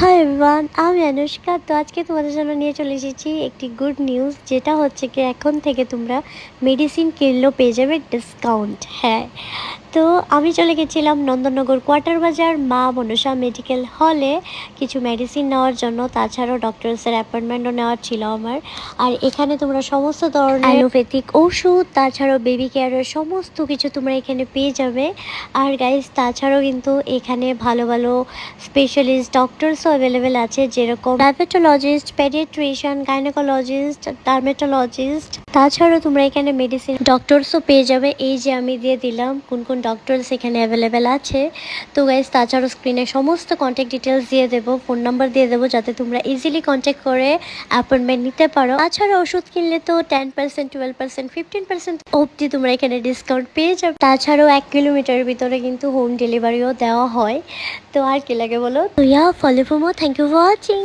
Hi everyone, আমি অনুষ্কা। তো আজকে তোমাদের জন্য নিয়ে চলে এসেছি একটি গুড নিউজ, যেটা হচ্ছে কি এখন থেকে তোমরা মেডিসিন কিনলেও পেয়ে যাবে ডিসকাউন্ট। হ্যাঁ, তো আমি চলে গেছিলাম নন্দননগর কোয়ার্টার বাজার মা মনসা মেডিকেল হলে কিছু মেডিসিন নেওয়ার জন্য। তাছাড়াও ডক্টরসের অ্যাপয়েন্টমেন্টও নেওয়ার ছিল আমার। আর এখানে তোমরা সমস্ত ধরনের অ্যালোপ্যাথিক ওষুধ, তাছাড়াও বেবি কেয়ারের সমস্ত কিছু তোমরা এখানে পেয়ে যাবে। আর গাইজ, তাছাড়াও কিন্তু এখানে ভালো ভালো স্পেশালিস্ট ডক্টরসও অ্যাভেলেবেল আছে, যেরকম ডায়াবেটোলজিস্ট, পেডিয়াট্রিশিয়ান, গাইনোকোলজিস্ট, ডার্মেটোলজিস্ট। তাছাড়াও তোমরা এখানে মেডিসিন ডক্টরসও পেয়ে যাবে। এই যে আমি দিয়ে দিলাম কোন কোন ডক্টরস এখানে অ্যাভেলেবেল আছে। তো গাইজ, তাছাড়াও স্ক্রিনে সমস্ত কন্ট্যাক্ট ডিটেলস দিয়ে দেবো, ফোন নাম্বার দিয়ে দেবো, যাতে তোমরা ইজিলি কন্ট্যাক্ট করে অ্যাপয়েন্টমেন্ট নিতে পারো। তাছাড়া ওষুধ কিনলে তো 10%, 12%, 15% অবধি তোমরা এখানে ডিসকাউন্ট পেয়ে যাবে। তাছাড়াও 1 কিলোমিটারের ভিতরে কিন্তু হোম ডেলিভারিও দেওয়া হয়। তো আর কি লাগে বলো। তো follow for more. Thank you for watching.